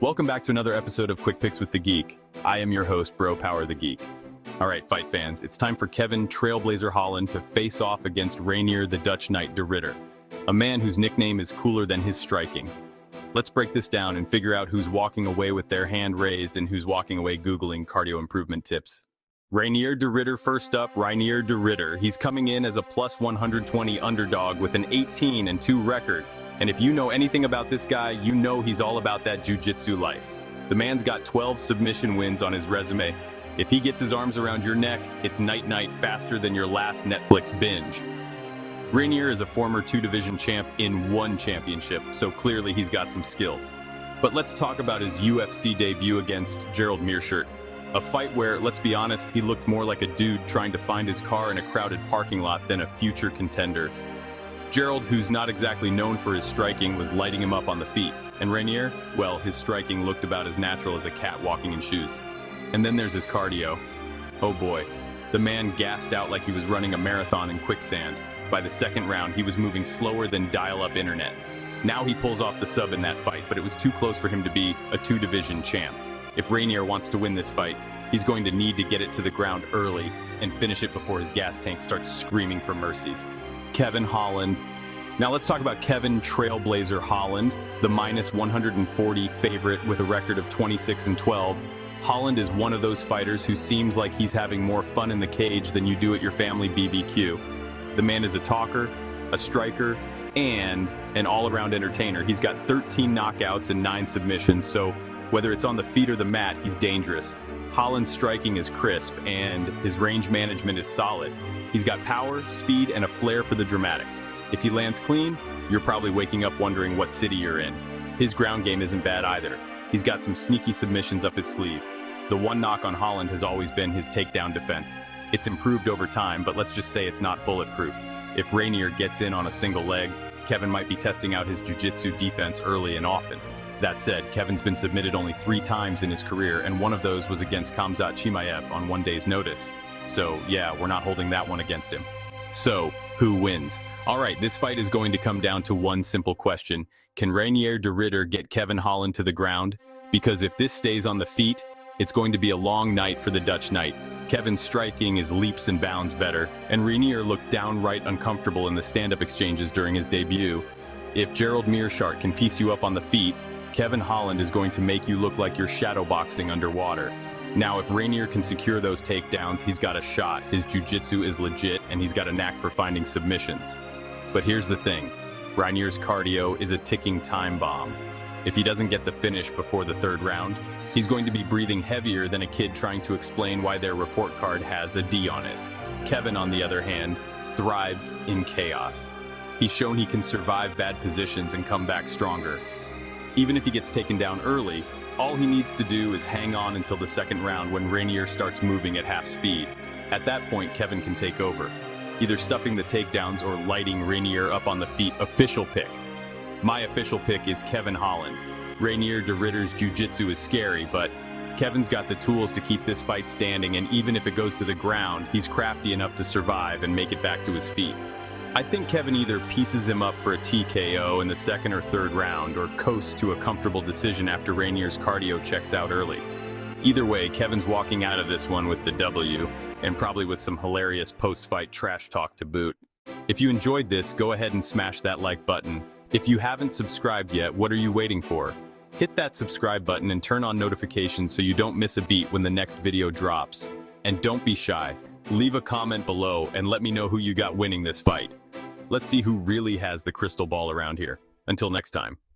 Welcome back to another episode of Quick Picks with the Geek. I am your host, Bro Power the Geek. All right, fight fans, it's time for Kevin Trailblazer Holland to face off against Reinier the Dutch Knight de Ridder, a man whose nickname is cooler than his striking. Let's break this down and figure out who's walking away with their hand raised and who's walking away Googling cardio improvement tips. Reinier de Ridder first up, Reinier de Ridder. He's coming in as a plus 120 underdog with an 18-2 record. And if you know anything about this guy, you know he's all about that jiu-jitsu life. The man's got 12 submission wins on his resume. If he gets his arms around your neck, it's night-night faster than your last Netflix binge. Reinier is a former two-division champ in one championship, so clearly he's got some skills. But let's talk about his UFC debut against Gerald Meerschaert. A fight where, let's be honest, he looked more like a dude trying to find his car in a crowded parking lot than a future contender. Gerald, who's not exactly known for his striking, was lighting him up on the feet. And Reinier, well, his striking looked about as natural as a cat walking in shoes. And then there's his cardio. Oh boy, the man gassed out like he was running a marathon in quicksand. By the second round, he was moving slower than dial-up internet. Now he pulls off the sub in that fight, but it was too close for him to be a two-division champ. If Reinier wants to win this fight, he's going to need to get it to the ground early and finish it before his gas tank starts screaming for mercy. Kevin Holland. Now let's talk about Kevin Trailblazer Holland, the minus 140 favorite with a record of 26-12. Holland is one of those fighters who seems like he's having more fun in the cage than you do at your family BBQ. The man is a talker, a striker, and an all-around entertainer. He's got 13 knockouts and 9 submissions, so whether it's on the feet or the mat, he's dangerous. Holland's striking is crisp, and his range management is solid. He's got power, speed, and a flair for the dramatic. If he lands clean, you're probably waking up wondering what city you're in. His ground game isn't bad either. He's got some sneaky submissions up his sleeve. The one knock on Holland has always been his takedown defense. It's improved over time, but let's just say it's not bulletproof. If Reinier gets in on a single leg, Kevin might be testing out his jiu-jitsu defense early and often. That said, Kevin's been submitted only 3 times in his career, and one of those was against Khamzat Chimaev on one day's notice. So yeah, we're not holding that one against him. So, who wins? All right, this fight is going to come down to one simple question. Can Reinier de Ridder get Kevin Holland to the ground? Because if this stays on the feet, it's going to be a long night for the Dutch Knight. Kevin's striking is leaps and bounds better, and Reinier looked downright uncomfortable in the stand-up exchanges during his debut. If Gerald Meerschaert can piece you up on the feet, Kevin Holland is going to make you look like you're shadowboxing underwater. Now, if Reinier can secure those takedowns, he's got a shot. His jiu-jitsu is legit, and he's got a knack for finding submissions. But here's the thing. Reinier's cardio is a ticking time bomb. If he doesn't get the finish before the 3rd round, he's going to be breathing heavier than a kid trying to explain why their report card has a D on it. Kevin, on the other hand, thrives in chaos. He's shown he can survive bad positions and come back stronger. Even if he gets taken down early, all he needs to do is hang on until the 2nd round when Reinier starts moving at half speed. At that point, Kevin can take over, either stuffing the takedowns or lighting Reinier up on the feet. Official pick. My official pick is Kevin Holland. Reinier de Ridder's jiu-jitsu is scary, but Kevin's got the tools to keep this fight standing, and even if it goes to the ground, he's crafty enough to survive and make it back to his feet. I think Kevin either pieces him up for a TKO in the 2nd or 3rd round, or coasts to a comfortable decision after Reinier's cardio checks out early. Either way, Kevin's walking out of this one with the W, and probably with some hilarious post-fight trash talk to boot. If you enjoyed this, go ahead and smash that like button. If you haven't subscribed yet, what are you waiting for? Hit that subscribe button and turn on notifications so you don't miss a beat when the next video drops. And don't be shy. Leave a comment below and let me know who you got winning this fight. Let's see who really has the crystal ball around here. Until next time.